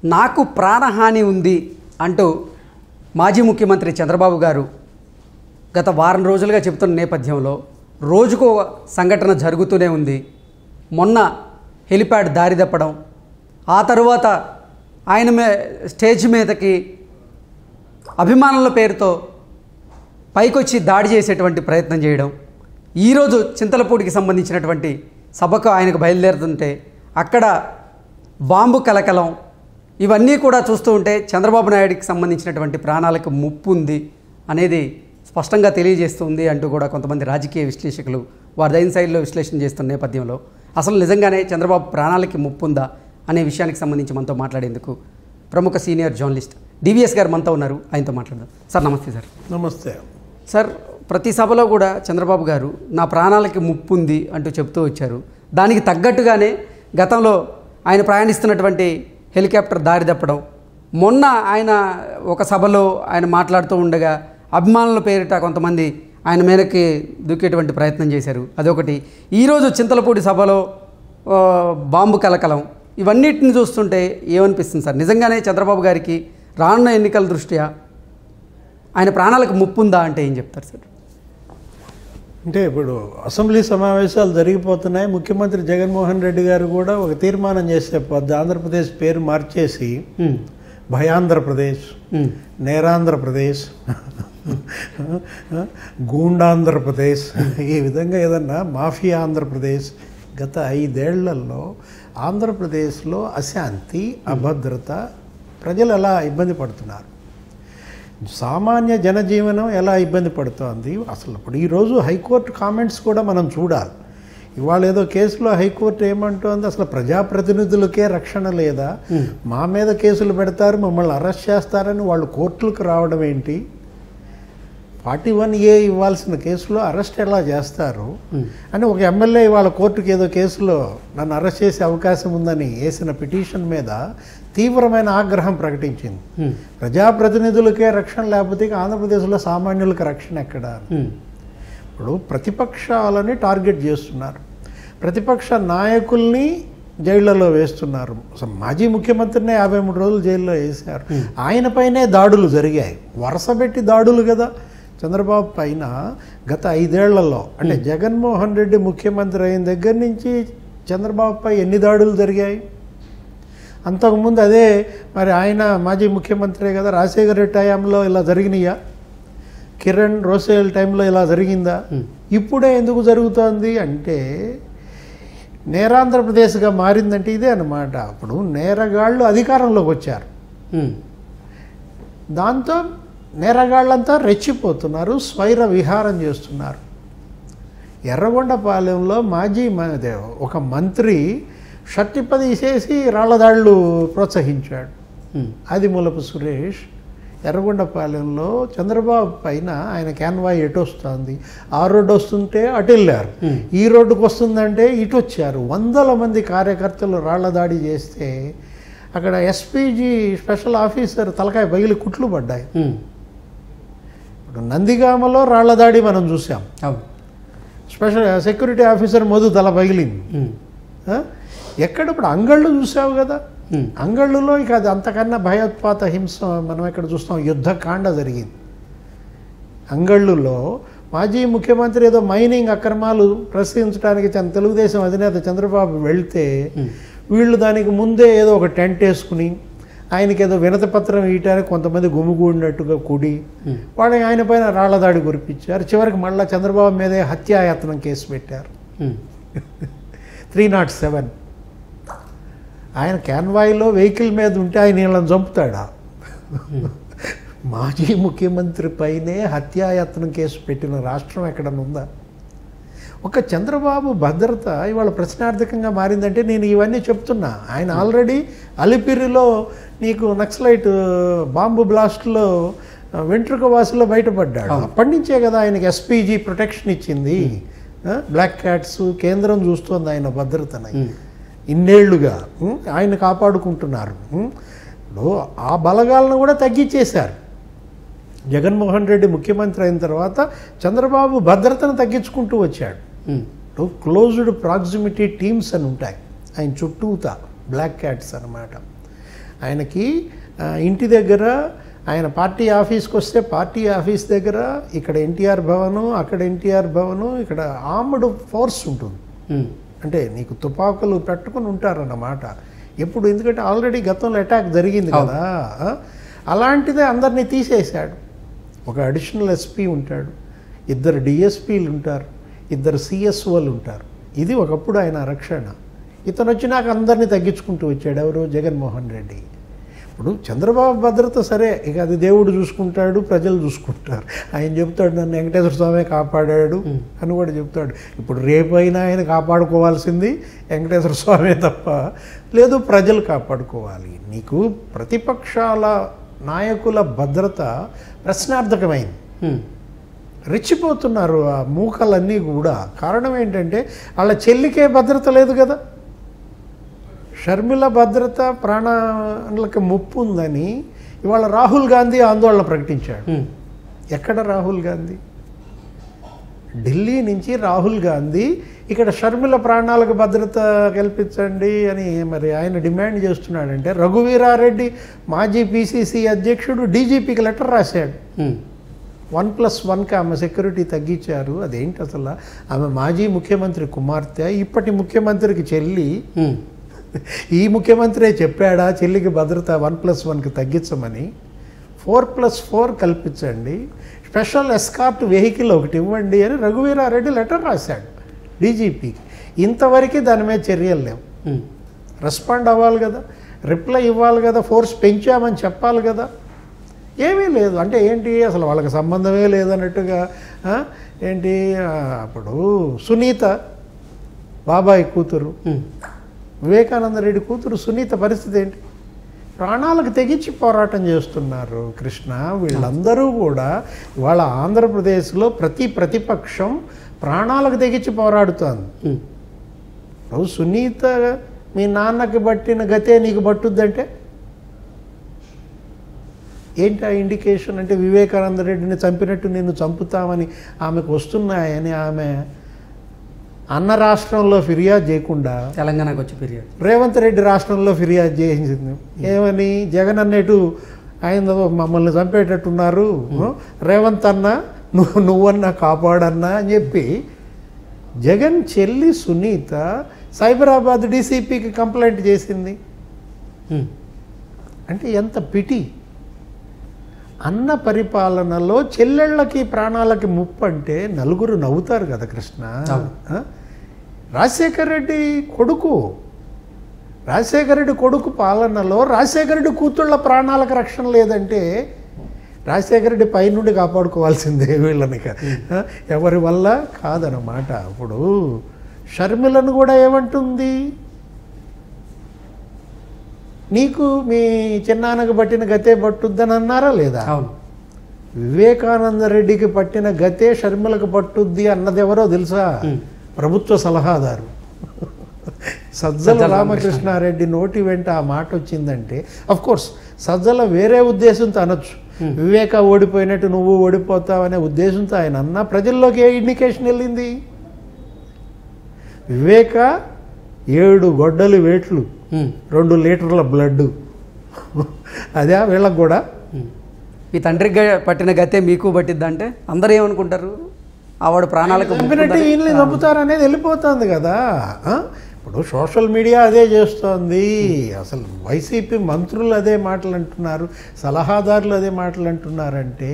నాకు ప్రాణహాని ఉంది అంటూ మాజీ ముఖ్యమంత్రి చంద్రబాబు గారు గత వారం రోజులుగా చెబుతున్న నేపథ్యంలో రోజుకో సంఘటన జరుగుతూనే ఉంది. మొన్న హెలిప్యాడ్ దారి తప్పడం, ఆ తరువాత ఆయన స్టేజ్ మీదకి అభిమానుల పేరుతో పైకొచ్చి దాడి చేసేటువంటి ప్రయత్నం చేయడం, ఈరోజు చింతలపూడికి సంబంధించినటువంటి సభకు ఆయనకు బయలుదేరుతుంటే అక్కడ బాంబు కలకలం, ఇవన్నీ కూడా చూస్తూ ఉంటే చంద్రబాబు నాయుడికి సంబంధించినటువంటి ప్రాణాలకు ముప్పు ఉంది అనేది స్పష్టంగా తెలియజేస్తుంది అంటూ కూడా కొంతమంది రాజకీయ విశ్లేషకులు వారి శైలిలో విశ్లేషణ చేస్తున్న నేపథ్యంలో అసలు నిజంగానే చంద్రబాబు ప్రాణాలకి ముప్పు ఉందా అనే విషయానికి సంబంధించి మనతో మాట్లాడేందుకు ప్రముఖ సీనియర్ జర్నలిస్ట్ డివిఎస్ గారు మనతో ఉన్నారు. ఆయనతో మాట్లాడదాం. సార్ నమస్తే. సార్ నమస్తే. సార్, ప్రతి సభలో కూడా చంద్రబాబు గారు నా ప్రాణాలకి ముప్పు ఉంది అంటూ చెప్తూ వచ్చారు. దానికి తగ్గట్టుగానే గతంలో ఆయన ప్రయాణిస్తున్నటువంటి హెలికాప్టర్ దారి తప్పడం, మొన్న ఆయన ఒక సభలో ఆయన మాట్లాడుతూ ఉండగా అభిమానుల పేరిట కొంతమంది ఆయన మీదకి దూకేటువంటి ప్రయత్నం చేశారు, అదొకటి. ఈరోజు చింతలపూడి సభలో బాంబు కలకలం, ఇవన్నిటిని చూస్తుంటే ఏమనిపిస్తుంది సార్? నిజంగానే చంద్రబాబు గారికి రానున్న ఎన్నికల దృష్ట్యా ఆయన ప్రాణాలకు ముప్పు ఉందా అంటే ఏం చెప్తారు సార్? అంటే ఇప్పుడు అసెంబ్లీ సమావేశాలు జరిగిపోతున్నాయి. ముఖ్యమంత్రి జగన్మోహన్ రెడ్డి గారు కూడా ఒక తీర్మానం చేసే ఆంధ్రప్రదేశ్ పేరు మార్చేసి భయాంధ్రప్రదేశ్, నేరాంధ్రప్రదేశ్, గూండాంధ్రప్రదేశ్, ఈ విధంగా ఏదన్నా మాఫియా ఆంధ్రప్రదేశ్. గత 5 ఏళ్లలో ఆంధ్రప్రదేశ్లో అశాంతి, అభద్రత, ప్రజలు ఎలా ఇబ్బంది పడుతున్నారు, సామాన్య జనజీవనం ఎలా ఇబ్బంది పడుతోంది. అసలు ఇప్పుడు ఈరోజు హైకోర్టు కామెంట్స్ కూడా మనం చూడాలి. ఇవాళ ఏదో కేసులో హైకోర్టు ఏమంటోంది, అసలు ప్రజాప్రతినిధులకే రక్షణ లేదా, మా మీద కేసులు పెడతారు, మమ్మల్ని అరెస్ట్ చేస్తారని వాళ్ళు కోర్టులకు రావడం ఏంటి? 41A ఇవ్వాల్సిన కేసులో అరెస్ట్ ఎలా చేస్తారు అని ఒక ఎమ్మెల్యే ఇవాళ కోర్టుకు ఏదో కేసులో నన్ను అరెస్ట్ చేసే అవకాశం ఉందని వేసిన పిటిషన్ మీద తీవ్రమైన ఆగ్రహం ప్రకటించింది. ప్రజాప్రతినిధులకే రక్షణ లేకపోతే ఆంధ్రప్రదేశ్లో సామాన్యులకు రక్షణ ఎక్కడ? ఇప్పుడు ప్రతిపక్షాలని టార్గెట్ చేస్తున్నారు, ప్రతిపక్ష నాయకుల్ని జైళ్లలో వేస్తున్నారు. మాజీ ముఖ్యమంత్రినే 53 రోజులు జైల్లో వేశారు. ఆయనపైనే దాడులు జరిగాయి, వరుసపెట్టి దాడులు కదా చంద్రబాబు పైన. గత 5 ఏళ్లలో అంటే జగన్మోహన్ రెడ్డి ముఖ్యమంత్రి అయిన దగ్గర నుంచి చంద్రబాబుపై ఎన్ని దాడులు జరిగాయి? అంతకుముందు అదే మరి ఆయన మాజీ ముఖ్యమంత్రి కదా, రాజశేఖర రెడ్డి టైంలో ఇలా జరిగినాయా? కిరణ్ రోసేల్ టైంలో ఇలా జరిగిందా? ఇప్పుడే ఎందుకు జరుగుతోంది అంటే నేరాంధ్రప్రదేశ్గా మారిందంటే ఇదే అన్నమాట. అప్పుడు నేరగాళ్ళు అధికారంలోకి వచ్చారు, దాంతో నేరగాళ్ళంతా రెచ్చిపోతున్నారు, స్వైర విహారం చేస్తున్నారు. ఎర్రగొండపాలెంలో మాజీ ఒక మంత్రి షట్టిపది తీసేసి రాళ్లదాళ్ళు ప్రోత్సహించాడు. ఆదిమూలపు సురేష్ ఎర్రగొండపాలెంలో చంద్రబాబు పైన ఆయన క్యాన్వాయ్ ఎటు వస్తుంది, ఆ రోడ్డు వస్తుంటే అటు వెళ్ళారు, ఈ రోడ్డుకు వస్తుందంటే ఇటు వచ్చారు. 100 మంది కార్యకర్తలు రాళ్ల దాడి చేస్తే అక్కడ ఎస్పీజీ స్పెషల్ ఆఫీసర్ తలకాయ పగిలి కుట్లు పడ్డాయి. ఇప్పుడు నందిగామలో రాళ్ల దాడి మనం చూసాం, స్పెషల్ సెక్యూరిటీ ఆఫీసర్ మధు తల పగిలింది. ఎక్కడ ఇప్పుడు అంగళ్ళు చూసావు కదా, అంగళ్ళులో ఇక అది అంతకన్నా భయోత్పాత హింస మనం ఎక్కడ చూస్తాం, యుద్ధకాండ జరిగింది. అంగళ్ళులో మాజీ ముఖ్యమంత్రి ఏదో మైనింగ్ అక్రమాలు ప్రశ్నించడానికి తెలుగుదేశం అధినేత చంద్రబాబు వెళ్తే వీళ్ళు దానికి ముందే ఏదో ఒక టెంట్ వేసుకుని ఆయనకి ఏదో వినతి పత్రం ఇవ్వటానికి కొంతమంది గుమిగూడినట్టుగా కూడి వాళ్ళు ఆయన పైన రాళ్లదాడి కురిపించారు. చివరికి మళ్ళీ చంద్రబాబు మీదే హత్యాయత్నం కేసు పెట్టారు, 307. ఆయన క్యాన్వాయ్లో వెహికల్ మీద ఉంటే ఆయన వీళ్ళని చంపుతాడా? మాజీ ముఖ్యమంత్రి పైనే హత్యాయత్నం కేసు పెట్టిన రాష్ట్రం ఎక్కడన్నా ఉందా? ఒక చంద్రబాబు భద్రత ఇవాళ ప్రశ్నార్థకంగా మారిందంటే నేను ఇవన్నీ చెప్తున్నా. ఆయన ఆల్రెడీ అలిపిరిలో నీకు నక్సలైట్ బాంబు బ్లాస్ట్లో వెంట్రుక వాసులో బయటపడ్డాడు. అప్పటి నుంచే కదా ఆయనకి ఎస్పీజీ ప్రొటెక్షన్ ఇచ్చింది. బ్లాక్ క్యాట్స్ కేంద్రం చూస్తోంది ఆయన భద్రతని ఇన్నేళ్లుగా. ఆయన కాపాడుకుంటున్నారు. ఆ బలగాలను కూడా తగ్గించేశారు. జగన్మోహన్ రెడ్డి ముఖ్యమంత్రి అయిన తర్వాత చంద్రబాబు భద్రతను తగ్గించుకుంటూ వచ్చాడు. క్లోజ్డ్ ప్రాక్సిమిటీ టీమ్స్ అని ఉంటాయి ఆయన చుట్టూతా, బ్లాక్ క్యాట్స్ అన్నమాట. ఆయనకి ఇంటి దగ్గర, ఆయన పార్టీ ఆఫీస్కి వస్తే పార్టీ ఆఫీస్ దగ్గర, ఇక్కడ ఎన్టీఆర్ భవను, అక్కడ ఎన్టీఆర్ భవను, ఇక్కడ ఆర్మ్డ్ ఫోర్స్ ఉంటుంది. అంటే నీకు తుపాకులు పెట్టుకుని ఉంటారన్నమాట ఎప్పుడు, ఎందుకంటే ఆల్రెడీ గతంలో అటాక్ జరిగింది కదా. అలాంటిదే అందరినీ తీసేశాడు. ఒక అడిషనల్ ఎస్పీ ఉంటాడు, 2 డిఎస్పీలు ఉంటారు, 2 సిఎస్ఓలు ఉంటారు. ఇది ఒకప్పుడు ఆయన రక్షణ. ఇతను వచ్చినాక అందరినీ తగ్గించుకుంటూ వచ్చాడు. ఎవరు? జగన్మోహన్ రెడ్డి. ఇప్పుడు చంద్రబాబు భద్రత సరే, ఇక అది దేవుడు చూసుకుంటాడు, ప్రజలు చూసుకుంటారు. ఆయన చెప్తాడు నన్ను వెంకటేశ్వర స్వామి కాపాడాడు అని కూడా చెప్తాడు. ఇప్పుడు రేపైనా ఆయన కాపాడుకోవాల్సింది వెంకటేశ్వర స్వామి తప్ప లేదు, ప్రజలు కాపాడుకోవాలి. నీకు ప్రతిపక్షాల నాయకుల భద్రత ప్రశ్నార్థకమైంది. రెచ్చిపోతున్నారు ఆ మూకలన్నీ కూడా. కారణం ఏంటంటే వాళ్ళ చెల్లికే భద్రత లేదు కదా. షర్మిల భద్రత ప్రాణాలకు ముప్పు ఉందని ఇవాళ రాహుల్ గాంధీ ఆందోళన ప్రకటించాడు. ఎక్కడ రాహుల్ గాంధీ? ఢిల్లీ నుంచి రాహుల్ గాంధీ ఇక్కడ షర్మిల ప్రాణాలకు భద్రత కల్పించండి అని మరి ఆయన డిమాండ్ చేస్తున్నాడంటే, రఘువీరారెడ్డి మాజీ పిసిసి అధ్యక్షుడు డీజీపీకి లెటర్ రాశాడు. 1+1కి ఆమె సెక్యూరిటీ తగ్గించారు. అదేంటి అసలు? ఆమె మాజీ ముఖ్యమంత్రి కుమార్తె, ఇప్పటి ముఖ్యమంత్రికి చెల్లి. ఈ ముఖ్యమంత్రి చెప్పాడా చెల్లికి భద్రత 1+1కి తగ్గించమని? 4+4 కల్పించండి, స్పెషల్ ఎస్కార్ట్ వెహికల్ ఒకటి ఇవ్వండి అని రఘువీరారెడ్డి లెటర్ రాశాడు డీజీపీకి. ఇంతవరకు దాని మీద చర్యలు లేవు. రెస్పాండ్ అవ్వాలి కదా, రిప్లై ఇవ్వాలి కదా, ఫోర్స్ పెంచామని చెప్పాలి కదా. ఏమీ లేదు. అంటే ఏంటి అసలు వాళ్ళకి సంబంధమే లేదన్నట్టుగా. ఏంటి అప్పుడు సునీత బాబాయ్ కూతురు, వివేకానంద రెడ్డి కూతురు సునీత పరిస్థితి ఏంటి? ప్రాణాలకు తెగించి పోరాటం చేస్తున్నారు కృష్ణ. వీళ్ళందరూ కూడా ఇవాళ ఆంధ్రప్రదేశ్లో ప్రతిపక్షం ప్రాణాలకు తెగించి పోరాడుతోంది. సునీత మీ నాన్నకి పట్టిన గతే నీకు పట్టుద్దంటే ఏంటి ఆ ఇండికేషన్? అంటే వివేకానంద రెడ్డిని చంపినట్టు నిన్ను చంపుతామని ఆమెకు వస్తున్నాయని ఆమె అన్న రాష్ట్రంలో ఫిర్యాదు చేయకుండా తెలంగాణకు వచ్చి ఫిర్యాదు, రేవంత్ రెడ్డి రాష్ట్రంలో ఫిర్యాదు చేయించింది. ఏమని? జగన్ అన్నట్టు ఆయన మమ్మల్ని చంపేటట్టున్నారు, రేవంత్ అన్న నువ్వన్నా కాపాడన్నా అని చెప్పి జగన్ చెల్లి సునీత సైబరాబాద్ డీసీపీకి కంప్లైంట్ చేసింది. అంటే ఎంత పిటి! అన్న పరిపాలనలో చెల్లెళ్ళకి ప్రాణాలకి ముప్పు అంటే నలుగురు నవ్వుతారు కదా కృష్ణ. రాజశేఖర రెడ్డి కొడుకు పాలనలో రాజశేఖర రెడ్డి కూతుళ్ళ ప్రాణాలకు రక్షణ లేదంటే రాజశేఖర రెడ్డి పైనుండి కాపాడుకోవాల్సిందే వీళ్ళని, ఎవరి వల్ల కాదనమాట. ఇప్పుడు షర్మిలను కూడా ఏమంటుంది? నీకు మీ చిన్నాన్నకు పట్టిన గతే పట్టుద్దని అన్నారా లేదా? వివేకానంద రెడ్డికి పట్టిన గతే షర్మిలకు పట్టుద్ది అన్నది ఎవరో తెలుసా? ప్రభుత్వ సలహాదారు సజ్జల రామకృష్ణారెడ్డి నోటి వెంట ఆ మాట వచ్చిందంటే అఫ్కోర్స్ సజ్జల వేరే ఉద్దేశంతో అనొచ్చు, వివేక ఓడిపోయినట్టు నువ్వు ఓడిపోతావనే ఉద్దేశంతో ఆయన అన్నా ప్రజల్లోకి ఏ ఇండికేషన్ వెళ్ళింది? వివేక 7 గొడ్డలి వేట్లు, 2 లీటర్ల బ్లడ్, అదే వీళ్ళకు కూడా. మీ తండ్రికి పట్టిన గతే మీకు పట్టిద్దంటే అందరూ ఏమనుకుంటారు? ఆవాడు ప్రాణాలకు ఈయనని చంపుతారనేది వెళ్ళిపోతుంది కదా. ఇప్పుడు సోషల్ మీడియా అదే చేస్తోంది. అసలు వైసీపీ మంత్రులు అదే మాటలు అంటున్నారు, సలహాదారులు అదే మాటలు అంటున్నారంటే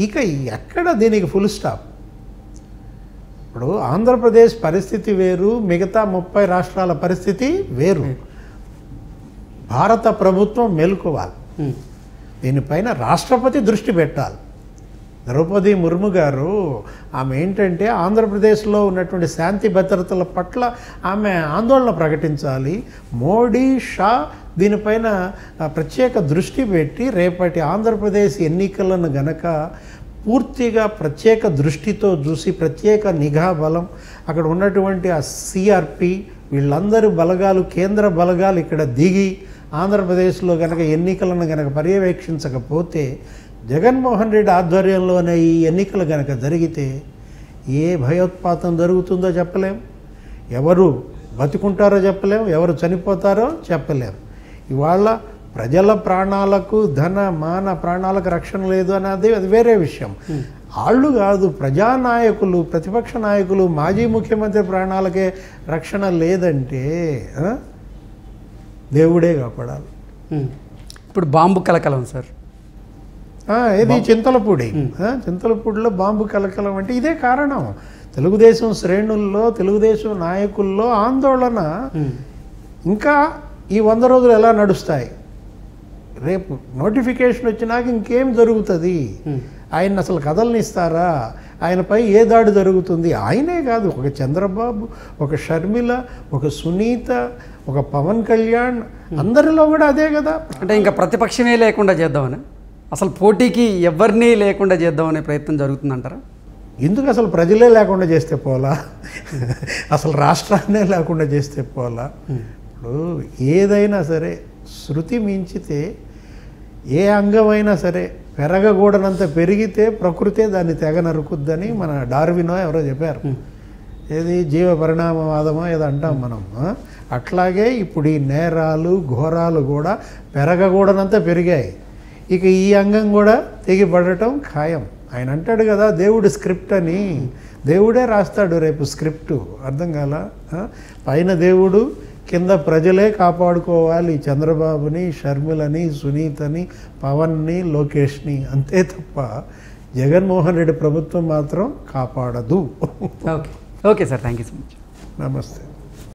ఇక ఎక్కడ దీనికి ఫుల్ స్టాప్? ఇప్పుడు ఆంధ్రప్రదేశ్ పరిస్థితి వేరు, మిగతా 30 రాష్ట్రాల పరిస్థితి వేరు. భారత ప్రభుత్వం మేలుకోవాలి, దీనిపైన రాష్ట్రపతి దృష్టి పెట్టాలి. ద్రౌపది ముర్ము గారు ఆమె ఏంటంటే ఆంధ్రప్రదేశ్లో ఉన్నటువంటి శాంతి భద్రతల పట్ల ఆమె ఆందోళన ప్రకటించాలి. మోడీ, షా దీనిపైన ప్రత్యేక దృష్టి పెట్టి రేపటి ఆంధ్రప్రదేశ్ ఎన్నికలను గనక పూర్తిగా ప్రత్యేక దృష్టితో చూసి ప్రత్యేక నిఘా బలం, అక్కడ ఉన్నటువంటి ఆ సిఆర్పి వీళ్ళందరూ బలగాలు, కేంద్ర బలగాలు ఇక్కడ దిగి ఆంధ్రప్రదేశ్లో గనక ఎన్నికలను గనక పర్యవేక్షించకపోతే, జగన్మోహన్ రెడ్డి ఆధ్వర్యంలోనే ఈ ఎన్నికలు గనక జరిగితే ఏ భయోత్పాతం జరుగుతుందో చెప్పలేం, ఎవరు బతుకుంటారో చెప్పలేం, ఎవరు చనిపోతారో చెప్పలేం. ఇవాళ ప్రజల ప్రాణాలకు ధన మాన ప్రాణాలకు రక్షణ లేదు అనేది అది వేరే విషయం. వాళ్ళు కాదు, ప్రజానాయకులు, ప్రతిపక్ష నాయకులు, మాజీ ముఖ్యమంత్రి ప్రాణాలకే రక్షణ లేదంటే దేవుడే కాపాడాలి. ఇప్పుడు బాంబు కలకలం సార్, ఇది చింతలపూడి. చింతలపూడిలో బాంబు కలకలం అంటే ఇదే కారణం. తెలుగుదేశం శ్రేణుల్లో, తెలుగుదేశం నాయకుల్లో ఆందోళన. ఇంకా ఈ 100 రోజులు ఎలా నడుస్తాయి? రేపు నోటిఫికేషన్ వచ్చినాక ఇంకేం జరుగుతుంది? ఆయన అసలు కథలనిస్తారా? ఆయనపై ఏ దాడి జరుగుతుంది? ఆయనే కాదు, ఒక చంద్రబాబు, ఒక షర్మిల, ఒక సునీత, ఒక పవన్ కళ్యాణ్, అందరిలో కూడా అదే కదా. అంటే ఇంకా ప్రతిపక్షమే లేకుండా చేద్దామని, అసలు పోటీకి ఎవరిని లేకుండా చేద్దామనే ప్రయత్నం జరుగుతుందంటారా? ఎందుకు అసలు ప్రజలే లేకుండా చేస్తే పోలా? అసలు రాష్ట్రాన్నే లేకుండా చేస్తే పోలా? ఇప్పుడు ఏదైనా సరే శృతి మించితే, ఏ అంగమైనా సరే పెరగకూడనంత పెరిగితే ప్రకృతే దాన్ని తెగ నరుకుద్దని మన డార్వినో ఎవరో చెప్పారు. ఏది జీవ పరిణామవాదమో ఏదో అంటాం మనం. అట్లాగే ఇప్పుడు ఈ నేరాలు ఘోరాలు కూడా పెరగకూడనంత పెరిగాయి. ఇక ఈ అంగం కూడా తెగిపడటం ఖాయం. ఆయన అంటాడు కదా, దేవుడు స్క్రిప్ట్ అని. దేవుడే రాస్తాడు రేపు స్క్రిప్టు. అర్థం కాల? పైన దేవుడు, కింద ప్రజలే కాపాడుకోవాలి చంద్రబాబుని, షర్మిలని, సునీతని, పవన్ని, లోకేష్ని. అంతే తప్ప జగన్మోహన్ రెడ్డి ప్రభుత్వం మాత్రం కాపాడదు. Okay sir, thank you so much. నమస్తే.